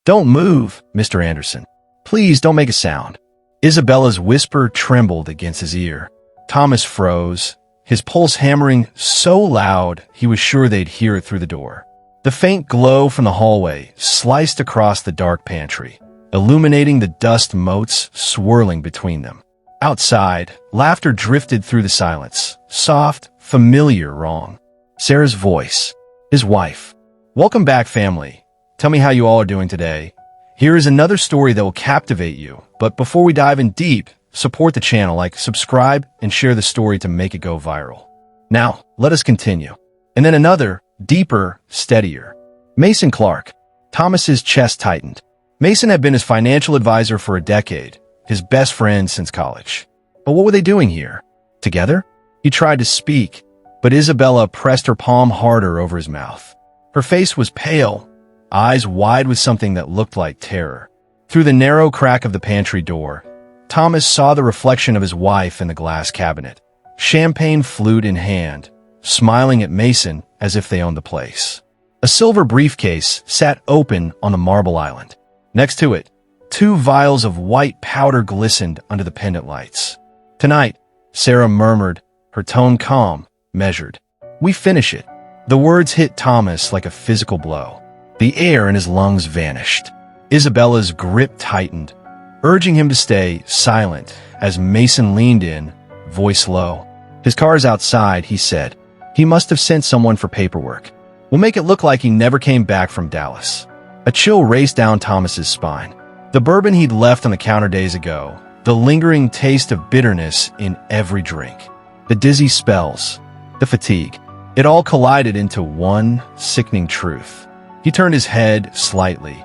"Don't move, Mr. Anderson. Please don't make a sound." Isabella's whisper trembled against his ear. Thomas froze, his pulse hammering so loud he was sure they'd hear it through the door. The faint glow from the hallway sliced across the dark pantry, illuminating the dust motes swirling between them. Outside, laughter drifted through the silence, soft, familiar, wrong. Sarah's voice, his wife. "Welcome back, family. Tell me how you all are doing today. Here is another story that will captivate you. But before we dive in deep, support the channel, like, subscribe, and share the story to make it go viral." Now, let us continue. And then another, deeper, steadier. Mason Clark. Thomas's chest tightened. Mason had been his financial advisor for a decade, his best friend since college. But what were they doing here? Together? He tried to speak, but Isabella pressed her palm harder over his mouth. Her face was pale, eyes wide with something that looked like terror. Through the narrow crack of the pantry door, Thomas saw the reflection of his wife in the glass cabinet, champagne flute in hand, smiling at Mason as if they owned the place. A silver briefcase sat open on the marble island. Next to it, 2 vials of white powder glistened under the pendant lights. "Tonight," Sarah murmured, her tone calm, measured. "We finish it." The words hit Thomas like a physical blow. The air in his lungs vanished. Isabella's grip tightened, urging him to stay silent as Mason leaned in, voice low. "His car's outside," he said. "He must have sent someone for paperwork. We'll make it look like he never came back from Dallas." A chill raced down Thomas's spine. The bourbon he'd left on the counter days ago, the lingering taste of bitterness in every drink, the dizzy spells, the fatigue. It all collided into one sickening truth. He turned his head slightly,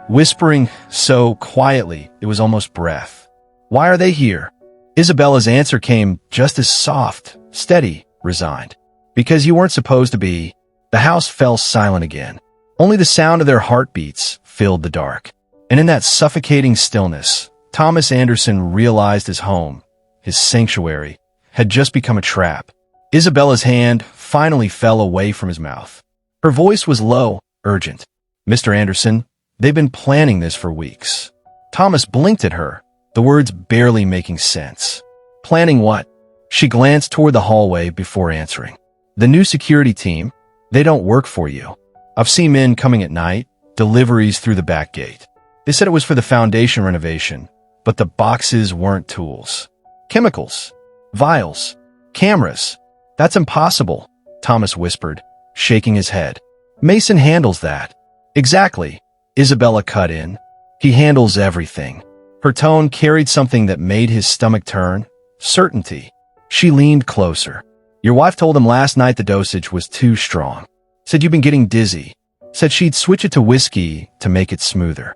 whispering so quietly it was almost breath. "Why are they here?" Isabella's answer came just as soft, steady, resigned. "Because you weren't supposed to be." The house fell silent again. Only the sound of their heartbeats filled the dark. And in that suffocating stillness, Thomas Anderson realized his home, his sanctuary, had just become a trap. Isabella's hand finally fell away from his mouth. Her voice was low, urgent. "Mr. Anderson, they've been planning this for weeks." Thomas blinked at her, the words barely making sense. "Planning what?" She glanced toward the hallway before answering. "The new security team, they don't work for you. I've seen men coming at night, deliveries through the back gate. They said it was for the foundation renovation, but the boxes weren't tools. Chemicals, vials, cameras. That's impossible," Thomas whispered, shaking his head. "Mason handles that." "Exactly," Isabella cut in. "He handles everything." Her tone carried something that made his stomach turn, certainty. She leaned closer. "Your wife told him last night the dosage was too strong. Said you've been getting dizzy. Said she'd switch it to whiskey to make it smoother."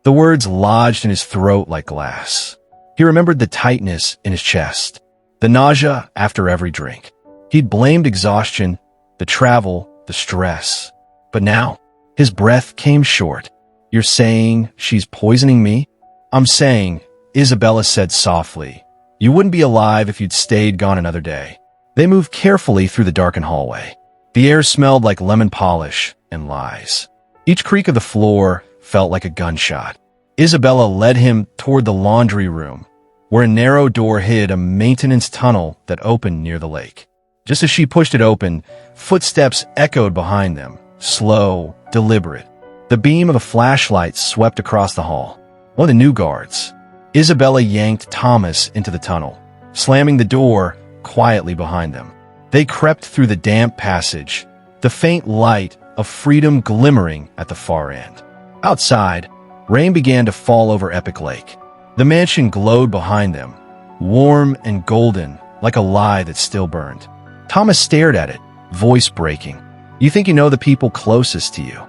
The words lodged in his throat like glass. He remembered the tightness in his chest, the nausea after every drink. He'd blamed exhaustion, the travel, the stress. But now, his breath came short. "You're saying she's poisoning me?" "I'm saying," Isabella said softly, "you wouldn't be alive if you'd stayed gone another day." They moved carefully through the darkened hallway. The air smelled like lemon polish and lies. Each creak of the floor felt like a gunshot. Isabella led him toward the laundry room, where a narrow door hid a maintenance tunnel that opened near the lake. Just as she pushed it open, footsteps echoed behind them, slow, deliberate. The beam of a flashlight swept across the hall. One of the new guards. Isabella yanked Thomas into the tunnel, slamming the door quietly behind them. They crept through the damp passage, the faint light of freedom glimmering at the far end. Outside, rain began to fall over Epic Lake. The mansion glowed behind them, warm and golden, like a lie that still burned. Thomas stared at it, voice breaking. "You think you know the people closest to you."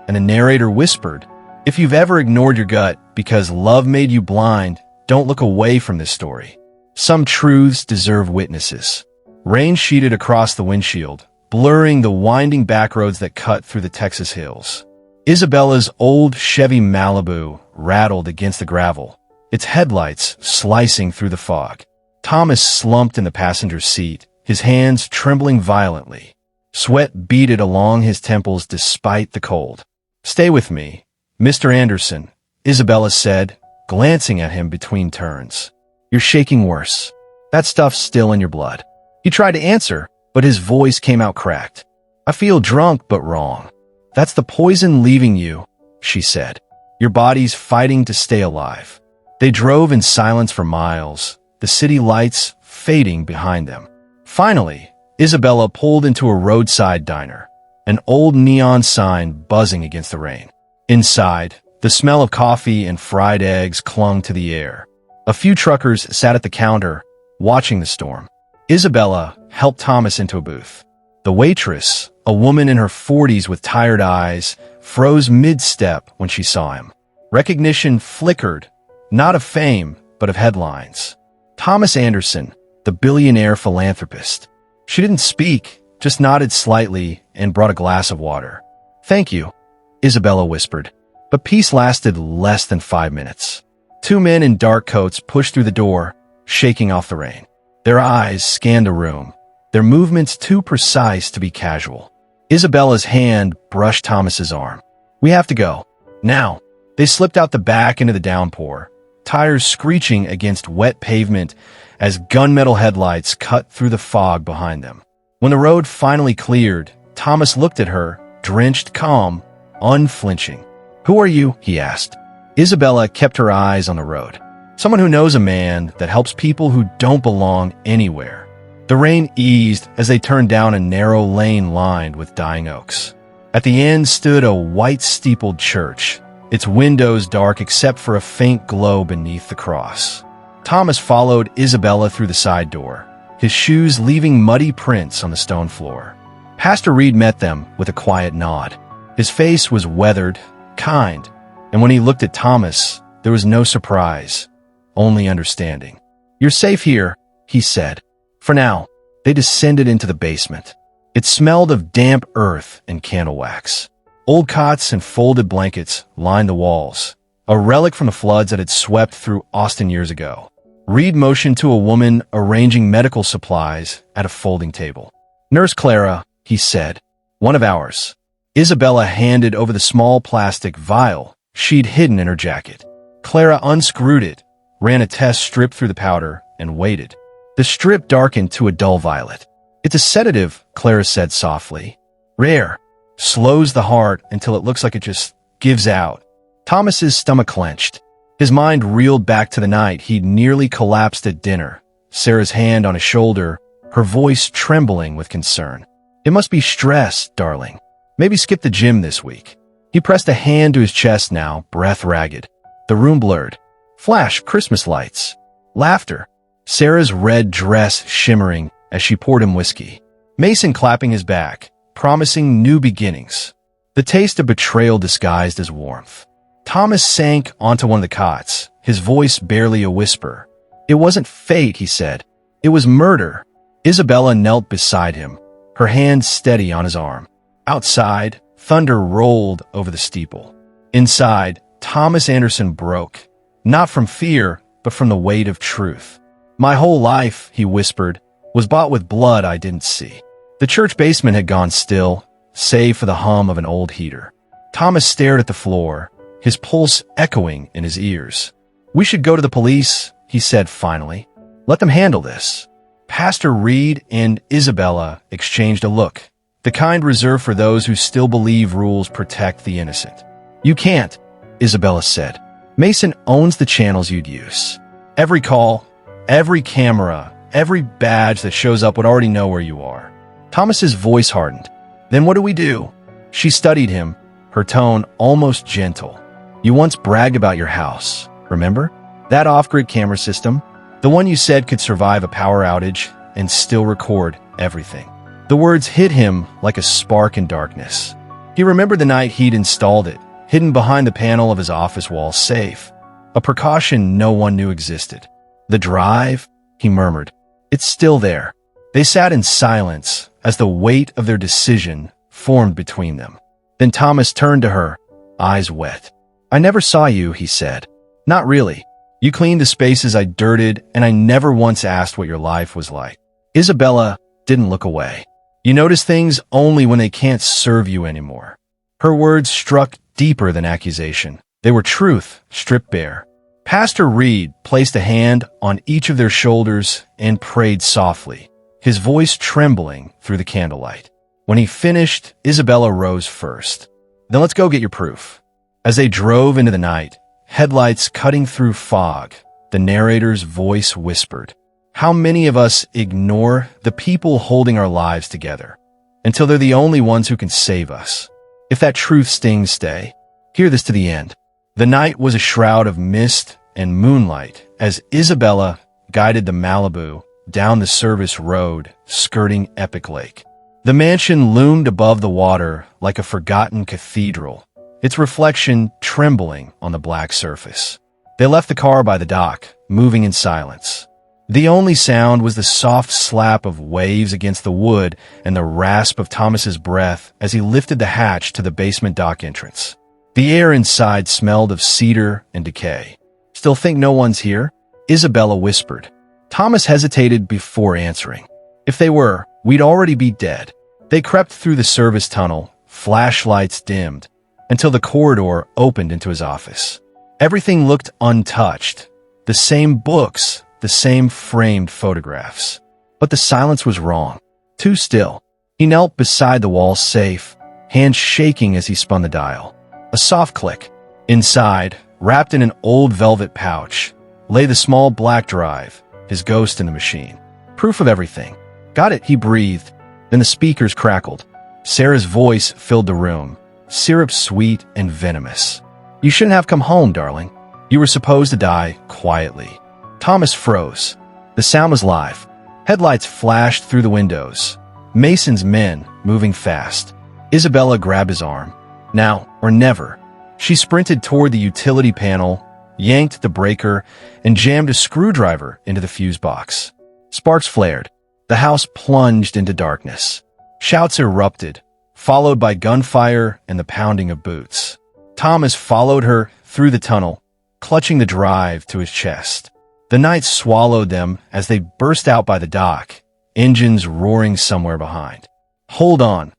And the narrator whispered, "If you've ever ignored your gut because love made you blind, don't look away from this story. Some truths deserve witnesses." Rain sheeted across the windshield, blurring the winding backroads that cut through the Texas hills. Isabella's old Chevy Malibu rattled against the gravel, its headlights slicing through the fog. Thomas slumped in the passenger seat, his hands trembling violently. Sweat beaded along his temples despite the cold. "Stay with me," Mr. Anderson, Isabella said, glancing at him between turns. You're shaking worse. That stuff's still in your blood. He tried to answer, but his voice came out cracked. I feel drunk but wrong. That's the poison leaving you, she said. Your body's fighting to stay alive. They drove in silence for miles, the city lights fading behind them. Finally, Isabella pulled into a roadside diner, an old neon sign buzzing against the rain. Inside, the smell of coffee and fried eggs clung to the air. A few truckers sat at the counter, watching the storm. Isabella helped Thomas into a booth. The waitress, a woman in her 40s with tired eyes, froze mid-step when she saw him. Recognition flickered, not of fame, but of headlines. Thomas Anderson, the billionaire philanthropist. She didn't speak, just nodded slightly and brought a glass of water. Thank you, Isabella whispered. But peace lasted less than 5 minutes. 2 men in dark coats pushed through the door, shaking off the rain. Their eyes scanned the room, their movements too precise to be casual. Isabella's hand brushed Thomas's arm. We have to go. Now. They slipped out the back into the downpour, tires screeching against wet pavement as gunmetal headlights cut through the fog behind them. When the road finally cleared, Thomas looked at her, drenched calm, unflinching. Who are you? He asked. Isabella kept her eyes on the road. Someone who knows a man that helps people who don't belong anywhere. The rain eased as they turned down a narrow lane lined with dying oaks. At the end stood a white-steepled church, its windows dark except for a faint glow beneath the cross. Thomas followed Isabella through the side door, his shoes leaving muddy prints on the stone floor. Pastor Reed met them with a quiet nod. His face was weathered, kind, and when he looked at Thomas, there was no surprise, only understanding. You're safe here, he said. For now. They descended into the basement. It smelled of damp earth and candle wax. Old cots and folded blankets lined the walls, a relic from the floods that had swept through Austin years ago. Reed motioned to a woman arranging medical supplies at a folding table. Nurse Clara, he said, one of ours. Isabella handed over the small plastic vial she'd hidden in her jacket. Clara unscrewed it, ran a test strip through the powder, and waited. The strip darkened to a dull violet. It's a sedative, Clara said softly. Rare. Slows the heart until it looks like it just gives out. Thomas's stomach clenched. His mind reeled back to the night he'd nearly collapsed at dinner, Sarah's hand on his shoulder, her voice trembling with concern. It must be stress, darling. Maybe skip the gym this week. He pressed a hand to his chest now, breath ragged. The room blurred. Flash, Christmas lights. Laughter. Sarah's red dress shimmering as she poured him whiskey. Mason clapping his back, promising new beginnings. The taste of betrayal disguised as warmth. Thomas sank onto one of the cots, his voice barely a whisper. It wasn't fate, he said. It was murder. Isabella knelt beside him, her hand steady on his arm. Outside, thunder rolled over the steeple. Inside, Thomas Anderson broke, not from fear, but from the weight of truth. My whole life, he whispered, was bought with blood I didn't see. The church basement had gone still, save for the hum of an old heater. Thomas stared at the floor, his pulse echoing in his ears. We should go to the police, he said finally. Let them handle this. Pastor Reed and Isabella exchanged a look, the kind reserved for those who still believe rules protect the innocent. You can't, Isabella said. Mason owns the channels you'd use. Every call, every camera, every badge that shows up would already know where you are. Thomas's voice hardened. Then what do we do? She studied him, her tone almost gentle. You once bragged about your house, remember? That off-grid camera system, the one you said could survive a power outage and still record everything. The words hit him like a spark in darkness. He remembered the night he'd installed it, hidden behind the panel of his office wall safe, a precaution no one knew existed. The drive, he murmured. It's still there. They sat in silence as the weight of their decision formed between them. Then Thomas turned to her, eyes wet. I never saw you, he said. Not really. You cleaned the spaces I dirted, and I never once asked what your life was like. Isabella didn't look away. You notice things only when they can't serve you anymore. Her words struck deeper than accusation. They were truth, stripped bare. Pastor Reed placed a hand on each of their shoulders and prayed softly, his voice trembling through the candlelight. When he finished, Isabella rose first. "Then let's go get your proof." As they drove into the night, headlights cutting through fog, the narrator's voice whispered, "How many of us ignore the people holding our lives together until they're the only ones who can save us? If that truth stings, stay. Hear this to the end." The night was a shroud of mist and moonlight as Isabella guided the Malibu down the service road, skirting Epic Lake. The mansion loomed above the water like a forgotten cathedral, its reflection trembling on the black surface. They left the car by the dock, moving in silence. The only sound was the soft slap of waves against the wood and the rasp of Thomas's breath as he lifted the hatch to the basement dock entrance. The air inside smelled of cedar and decay. "Still think no one's here?" Isabella whispered. Thomas hesitated before answering. "If they were, we'd already be dead." They crept through the service tunnel, flashlights dimmed, until the corridor opened into his office. Everything looked untouched. The same books, the same framed photographs. But the silence was wrong. Too still. He knelt beside the wall safe, hands shaking as he spun the dial. A soft click. Inside, wrapped in an old velvet pouch, lay the small black drive, his ghost in the machine. Proof of everything. "Got it," he breathed. Then the speakers crackled. Sarah's voice filled the room, syrup sweet and venomous. "You shouldn't have come home, darling. You were supposed to die quietly." Thomas froze. The sound was live. Headlights flashed through the windows. Mason's men moving fast. Isabella grabbed his arm. "Now or never." She sprinted toward the utility panel, yanked the breaker, and jammed a screwdriver into the fuse box. Sparks flared. The house plunged into darkness. Shouts erupted, followed by gunfire and the pounding of boots. Thomas followed her through the tunnel, clutching the drive to his chest. The night swallowed them as they burst out by the dock, engines roaring somewhere behind. "Hold on,"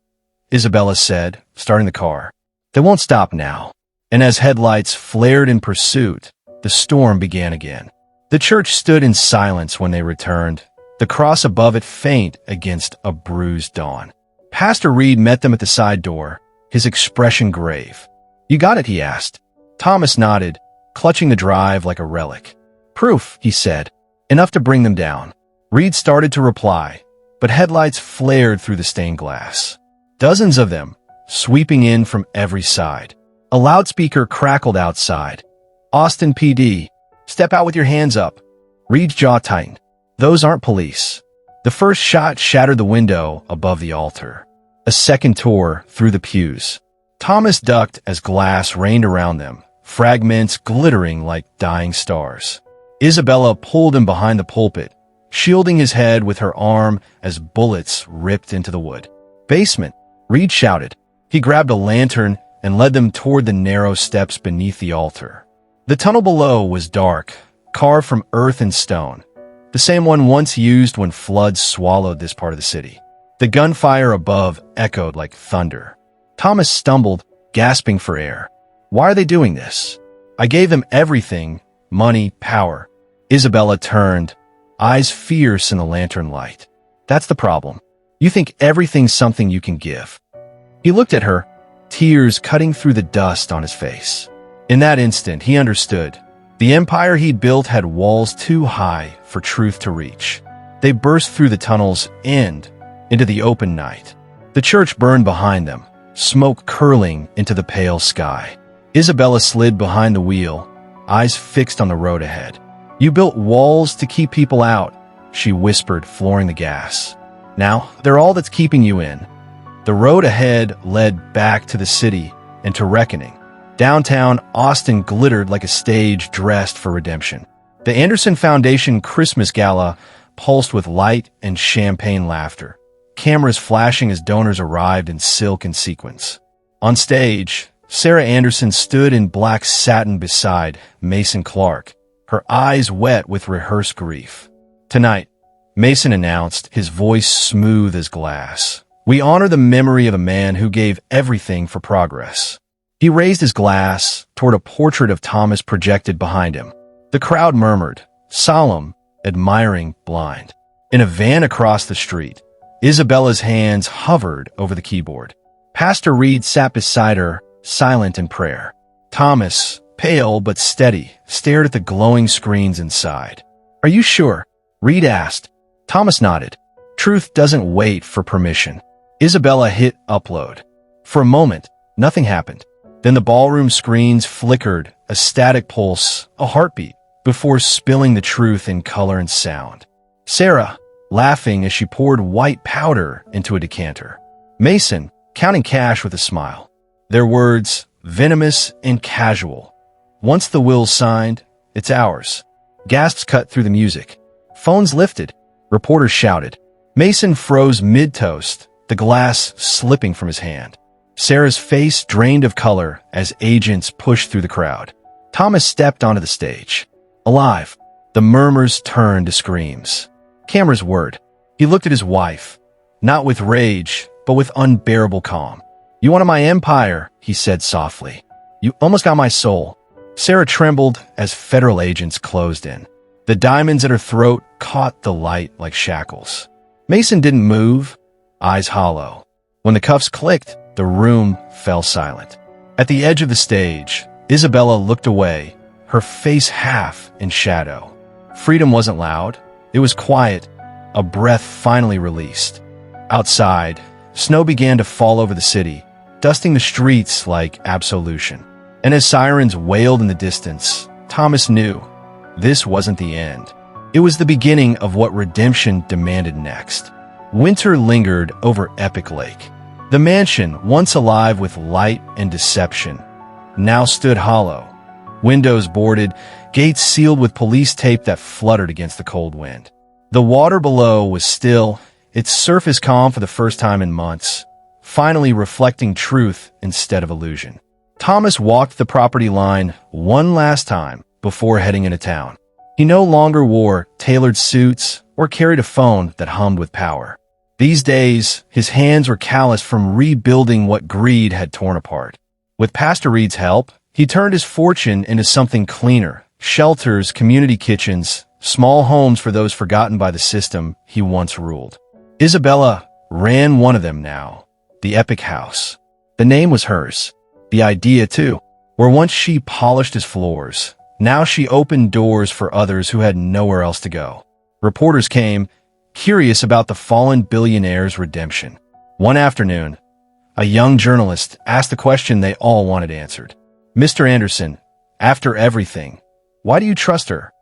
Isabella said, starting the car. "They won't stop now." And as headlights flared in pursuit, the storm began again. The church stood in silence when they returned, the cross above it faint against a bruised dawn. Pastor Reed met them at the side door, his expression grave. "You got it?" he asked. Thomas nodded, clutching the drive like a relic. "Proof," he said. "Enough to bring them down." Reed started to reply, but headlights flared through the stained glass. Dozens of them, sweeping in from every side. A loudspeaker crackled outside. "Austin PD, step out with your hands up." Reed's jaw tightened. "Those aren't police." The first shot shattered the window above the altar. A second tore through the pews. Thomas ducked as glass rained around them, fragments glittering like dying stars. Isabella pulled him behind the pulpit, shielding his head with her arm as bullets ripped into the wood. "Basement," Reed shouted. He grabbed a lantern and led them toward the narrow steps beneath the altar. The tunnel below was dark, carved from earth and stone, the same one once used when floods swallowed this part of the city. The gunfire above echoed like thunder. Thomas stumbled, gasping for air. "Why are they doing this?" "I gave them everything, money, power." Isabella turned, eyes fierce in the lantern light. "That's the problem. You think everything's something you can give." He looked at her, tears cutting through the dust on his face. In that instant, he understood. The empire he'd built had walls too high for truth to reach. They burst through the tunnel's end into the open night. The church burned behind them, smoke curling into the pale sky. Isabella slid behind the wheel, eyes fixed on the road ahead. "You built walls to keep people out," she whispered, flooring the gas. "Now, they're all that's keeping you in." The road ahead led back to the city and to reckoning. Downtown Austin glittered like a stage dressed for redemption. The Anderson Foundation Christmas Gala pulsed with light and champagne laughter, cameras flashing as donors arrived in silk and sequins. On stage, Sarah Anderson stood in black satin beside Mason Clark, her eyes wet with rehearsed grief. "Tonight," Mason announced, his voice smooth as glass, "we honor the memory of a man who gave everything for progress." He raised his glass toward a portrait of Thomas projected behind him. The crowd murmured, solemn, admiring, blind. In a van across the street, Isabella's hands hovered over the keyboard. Pastor Reed sat beside her, silent in prayer. Thomas, pale but steady, stared at the glowing screens inside. "Are you sure?" Reed asked. Thomas nodded. Truth doesn't wait for permission. Isabella hit upload. For a moment, nothing happened. Then the ballroom screens flickered, a static pulse, a heartbeat, before spilling the truth in color and sound. Sarah, laughing as she poured white powder into a decanter. Mason, counting cash with a smile. Their words, venomous and casual. Once the will's signed, it's ours. Gasps cut through the music. Phones lifted. Reporters shouted. Mason froze mid-toast, the glass slipping from his hand. Sarah's face drained of color as agents pushed through the crowd. Thomas stepped onto the stage. Alive. The murmurs turned to screams. Cameras whirred. He looked at his wife, not with rage, but with unbearable calm. "You wanted my empire," he said softly. "You almost got my soul." Sarah trembled as federal agents closed in. The diamonds at her throat caught the light like shackles. Mason didn't move, eyes hollow. When the cuffs clicked, the room fell silent. At the edge of the stage, Isabella looked away, her face half in shadow. Freedom wasn't loud. It was quiet, a breath finally released. Outside, snow began to fall over the city, dusting the streets like absolution. And as sirens wailed in the distance, Thomas knew this wasn't the end. It was the beginning of what redemption demanded next. Winter lingered over Epic Lake. The mansion, once alive with light and deception, now stood hollow. Windows boarded, gates sealed with police tape that fluttered against the cold wind. The water below was still, its surface calm for the first time in months, finally reflecting truth instead of illusion. Thomas walked the property line one last time before heading into town. He no longer wore tailored suits or carried a phone that hummed with power. These days, his hands were calloused from rebuilding what greed had torn apart. With Pastor Reed's help, he turned his fortune into something cleaner: shelters, community kitchens, small homes for those forgotten by the system he once ruled. Isabella ran one of them now, the Epic House. The name was hers. The idea, too. Where once she polished his floors, now she opened doors for others who had nowhere else to go. Reporters came, curious about the fallen billionaire's redemption. One afternoon, a young journalist asked the question they all wanted answered. "Mr. Anderson, after everything, why do you trust her?"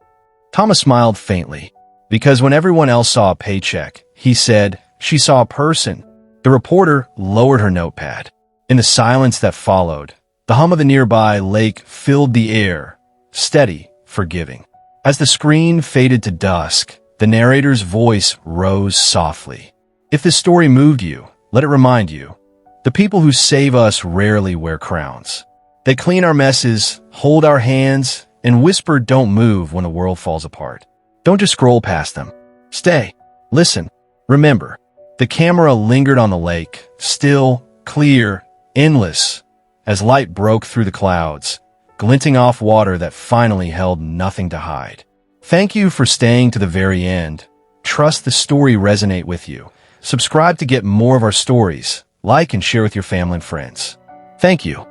Thomas smiled faintly. "Because when everyone else saw a paycheck," he said, "she saw a person." The reporter lowered her notepad. In the silence that followed, the hum of the nearby lake filled the air, steady, forgiving. As the screen faded to dusk, the narrator's voice rose softly. "If this story moved you, let it remind you, the people who save us rarely wear crowns. They clean our messes, hold our hands, and whisper don't move when the world falls apart. Don't just scroll past them. Stay. Listen. Remember." The camera lingered on the lake, still, clear, endless, as light broke through the clouds, glinting off water that finally held nothing to hide. Thank you for staying to the very end. Trust the story resonate with you. Subscribe to get more of our stories. Like and share with your family and friends. Thank you.